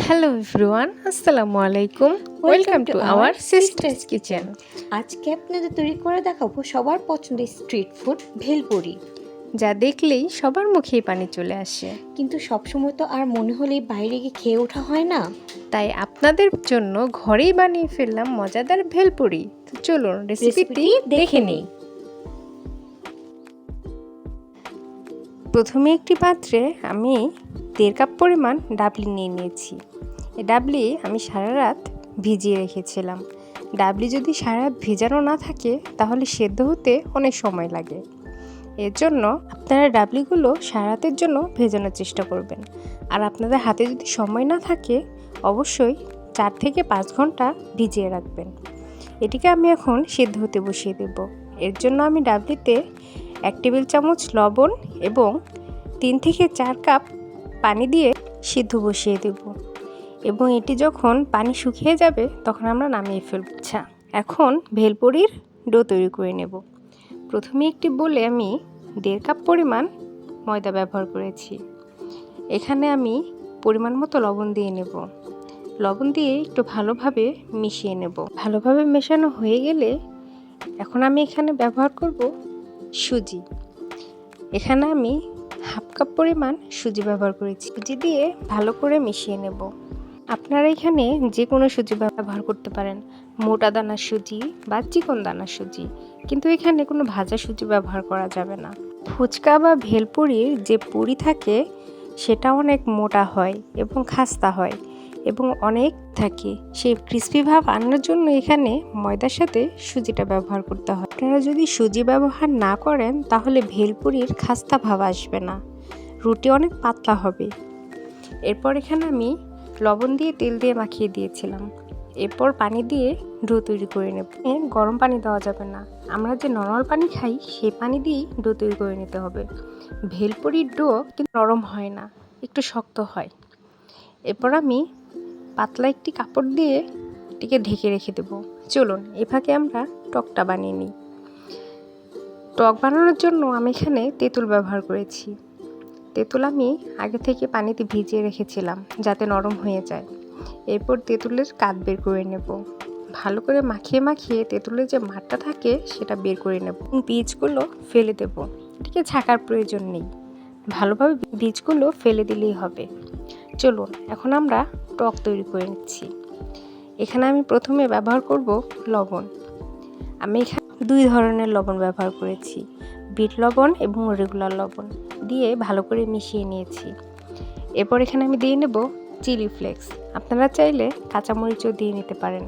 Hello everyone, আসসালামু আলাইকুম। Welcome to our sisters kitchen. আজকে আপনাদের তৈরি করে দেখাবো সবার পছন্দের স্ট্রিট ফুড ভেলপুরি, যা দেখলেই সবার মুখেই পানি চলে আসে। কিন্তু সবসময় তো আর মনে হলেই বাইরে গিয়ে খেয়ে ওঠা হয় না। তাই আপনাদের জন্য ঘরেই বানিয়ে ফেললাম মজাদার ভেলপুরি। তো চলুন রেসিপিটি দেখে নিই। প্রথমে একটি পাত্রে আমি 1.5 কাপ পরিমাণ ডাবলি নিয়ে নিয়েছি। এই ডাবলি আমি সারা রাত ভিজিয়ে রেখেছিলাম। ডাবলি যদি সারা রাত ভেজানো না থাকে তাহলে সেদ্ধ হতে অনেক সময় লাগে। এর জন্য আপনারা ডাবলিগুলো সারা রাতের জন্য ভেজানোর চেষ্টা করবেন। আর আপনাদের হাতে যদি সময় না থাকে অবশ্যই 4 থেকে 5 ঘন্টা ভিজিয়ে রাখবেন। এটিকে আমি এখন সেদ্ধ হতে বসিয়ে দেব। এর জন্য আমি ডাবলিতে 1 টেবিল চামচ লবণ এবং 3 থেকে 4 কাপ পানি দিয়ে সিদ্ধ বসিয়ে দেব এবং এটি যখন পানি শুকিয়ে যাবে তখন আমরা নামিয়ে ফেলব। আচ্ছা, এখন ভেলপুরির ডো তৈরি করে নেব। প্রথমে একটি বলে আমি 1.5 কাপ পরিমাণ ময়দা ব্যবহার করেছি। এখানে আমি পরিমাণ মতো লবণ দিয়ে নেব। লবণ দিয়ে একটু ভালোভাবে মিশিয়ে নেব। ভালোভাবে মেশানো হয়ে গেলে এখন আমি এখানে ব্যবহার করব সুজি। এখানে আমি 1/2 কাপ পরিমাণ সুজি ব্যবহার করেছি। সুজি দিয়ে ভালো করে মিশিয়ে নেব। আপনারা এখানে যে কোনো সুজি ব্যবহার করতে পারেন, মোটা দানার সুজি বা চিকন দানার সুজি, কিন্তু এখানে কোনো ভাজা সুজি ব্যবহার করা যাবে না। ফুচকা বা ভেলপুরির যে পুরি থাকে সেটা অনেক মোটা হয় এবং খাস্তা হয় এবং অনেক থাকে। সেই ক্রিস্পি ভাব আনার জন্য এখানে ময়দার সাথে সুজিটা ব্যবহার করতে হয়। আপনারা যদি সুজি ব্যবহার না করেন তাহলে ভেলপুরির খাস্তা ভাব আসবে না, রুটি অনেক পাতলা হবে। এরপর এখানে আমি লবণ দিয়ে তেল দিয়ে মাখিয়ে দিয়েছিলাম। এরপর পানি দিয়ে ডো তৈরি করে নেব। গরম পানি দেওয়া যাবে না, আমরা যে নরমাল পানি খাই সেই পানি দিয়েই ডো তৈরি করে নিতে হবে। ভেলপুরির ডো কিন্তু নরম হয় না, একটু শক্ত হয়। এরপর আমি পাতলা একটি কাপড় দিয়ে এটিকে ঢেকে রেখে দেব। চলুন এ ফাঁকে আমরা টকটা বানিয়ে নিই। টক বানানোর জন্য আমি এখানে তেঁতুল ব্যবহার করেছি। তেঁতুল আমি আগে থেকে পানিতে ভিজিয়ে রেখেছিলাম যাতে নরম হয়ে যায়। এরপর তেঁতুলের কাঠ বের করে নেব। ভালো করে মাখিয়ে মাখিয়ে তেঁতুলের যে মাঠটা থাকে সেটা বের করে নেব। বীজগুলো ফেলে দেব। এটিকে ছাকার প্রয়োজন নেই, ভালোভাবে বীজগুলো ফেলে দিলেই হবে। চলুন এখন আমরা টক তৈরি করে নিচ্ছি। এখানে আমি প্রথমে ব্যবহার করব লবণ। আমি এখানে 2 ধরনের লবণ ব্যবহার করেছি, বিট লবণ এবং রেগুলার লবণ দিয়ে ভালো করে মিশিয়ে নিয়েছি। এরপর এখানে আমি দিয়ে নেব চিলি ফ্লেক্স। আপনারা চাইলে কাঁচামরিচও দিয়ে নিতে পারেন।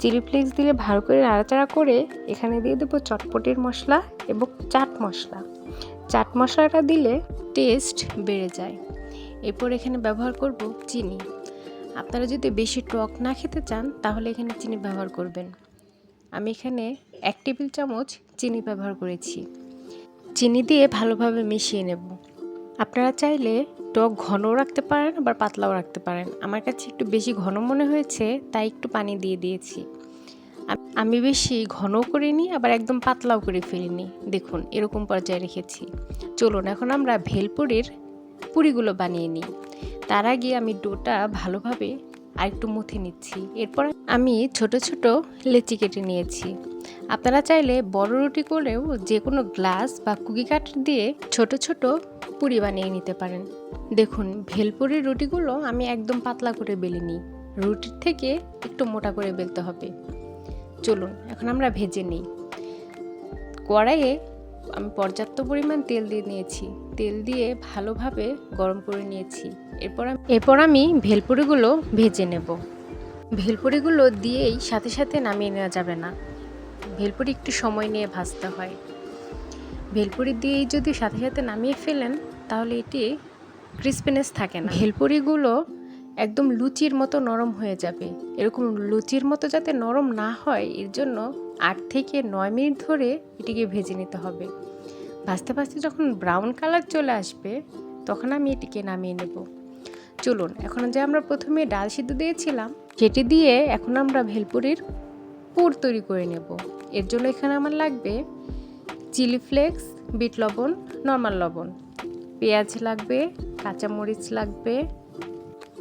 চিলি ফ্লেক্স দিলে ভালো করে নাড়াচাড়া করে এখানে দিয়ে দেবো চটপটির মশলা এবং চাট মশলা। চাট মশলাটা দিলে টেস্ট বেড়ে যায়। এরপর এখানে ব্যবহার করব চিনি। আপনারা যদি বেশি টক না খেতে চান তাহলে এখানে চিনি ব্যবহার করবেন। আমি এখানে 1 টেবিল চামচ চিনি ব্যবহার করেছি। চিনি দিয়ে ভালোভাবে মিশিয়ে নেব। আপনারা চাইলে টক ঘনও রাখতে পারেন আবার পাতলাও রাখতে পারেন। আমার কাছে একটু বেশি ঘন মনে হয়েছে তাই একটু পানি দিয়ে দিয়েছি। আমি বেশি ঘনও করিনি আবার একদম পাতলাও করে ফেলিনি। দেখুন এরকম পর্যায়ে রেখেছি। চলুন এখন আমরা ভেলপুরির পুরিগুলো বানিয়ে নিই। তার আগে আমি ডোটা ভালোভাবে আরেকটু মুথে নিচ্ছি। এরপর আমি ছোট ছোট লেচি কেটে নিয়েছি। আপনারা চাইলে বড় রুটি করেও যে কোনো গ্লাস বা কুকি কাটার দিয়ে ছোট ছোট পুরি বানিয়ে নিতে পারেন। দেখুন ভেলপুরির রুটিগুলো আমি একদম পাতলা করে বেলিনি, রুটির থেকে একটু মোটা করে বেলতে হবে। চলুন এখন আমরা ভেজে নিই। কড়াইয়ে আমি পর্যাপ্ত পরিমাণ তেল দিয়ে নিয়েছি। তেল দিয়ে ভালোভাবে গরম করে নিয়েছি। এরপর আমি ভেলপুরিগুলো ভেজে নেব। ভেলপুরিগুলো দিয়েই সাথে সাথে নামিয়ে নেওয়া যাবে না, ভেলপুরি একটু সময় নিয়ে ভাজতে হয়। ভেলপুরি দিয়েই যদি সাথে সাথে নামিয়ে ফেলেন তাহলে এটি ক্রিসপিনেস থাকে না। ভেলপুরিগুলো একদম লুচির মতো নরম হয়ে যাবে। এরকম লুচির মতো যাতে নরম না হয় এর জন্য 8 থেকে 9 মিনিট ধরে এটিকে ভেজে নিতে হবে। ভাজতে ভাজতে যখন ব্রাউন কালার চলে আসবে তখন আমি এটিকে নামিয়ে নেব। চলুন এখন যে আমরা প্রথমে ডাল সিদ্ধ দিয়েছিলাম সেটি দিয়ে এখন আমরা ভেলপুরির পুর তৈরি করে নেব। এর জন্য এখানে আমার লাগবে চিলি ফ্লেক্স, বিট লবণ, নর্মাল লবণ, পেঁয়াজ লাগবে, কাঁচামরিচ লাগবে,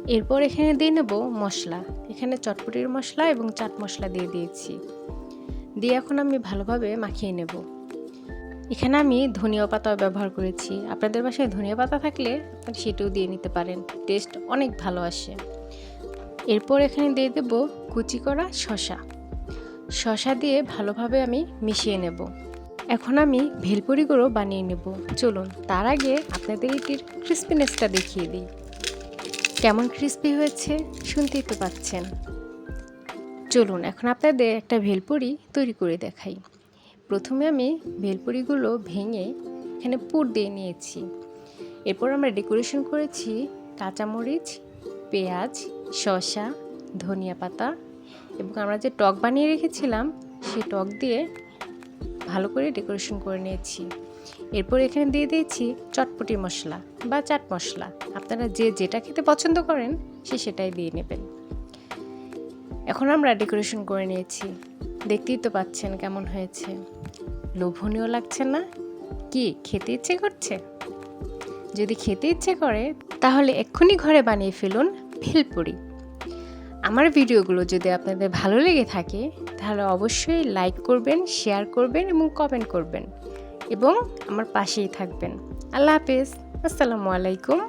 এরপর এখানে দিয়ে নেব মশলা। এখানে চটপটির মশলা এবং চাট মশলা দিয়ে দিয়েছি। দিয়ে এখন আমি ভালোভাবে মাখিয়ে নেব। এখানে আমি ধনিয়া পাতাও ব্যবহার করেছি। আপনাদের বাসায় ধনিয়া পাতা থাকলে আপনারা সেটাও দিয়ে নিতে পারেন, টেস্ট অনেক ভালো আসে। এরপর এখানে দিয়ে দেব কুচি করা শসা দিয়ে ভালোভাবে আমি মিশিয়ে নেব। এখন আমি ভেলপুরিগুলো বানিয়ে নেব। চলুন তার আগে আপনাদের এটির ক্রিস্পিনেসটা দেখিয়ে দিই। কেমন ক্রিস্পি হয়েছে শুনতেই তো পাচ্ছেন। চলুন এখন আপনাদের একটা ভেলপুরি তৈরি করে দেখাই। প্রথমে আমি ভেলপুরিগুলো ভেঙে এখানে পুর দিয়ে নিয়েছি। এরপর আমরা ডেকোরেশন করেছি কাঁচামরিচ, পেঁয়াজ, শসা, ধনিয়া পাতা এবং আমরা যে টক বানিয়ে রেখেছিলাম সেই টক দিয়ে ভালো করে ডেকোরেশন করে নিয়েছি। এরপর এখানে দিয়ে দিয়েছি চটপটি মশলা বা চাট মশলা। আপনারা যে যেটা খেতে পছন্দ করেন সেটাই দিয়ে নেবেন। এখন আমরা ডেকোরেশন করে নিয়েছি। দেখতেই তো পাচ্ছেন কেমন হয়েছে। লোভনীয় লাগছে না? কি খেতে ইচ্ছে করছে? যদি খেতে ইচ্ছে করে তাহলে এক্ষুনি ঘরে বানিয়ে ফেলুন ভেলপুরি। আমার ভিডিওগুলো যদি আপনাদের ভালো লেগে থাকে তাহলে অবশ্যই লাইক করবেন, শেয়ার করবেন এবং কমেন্ট করবেন এবং আমার পাশেই থাকবেন। আল্লাহ হাফেজ। আসসালামু আলাইকুম।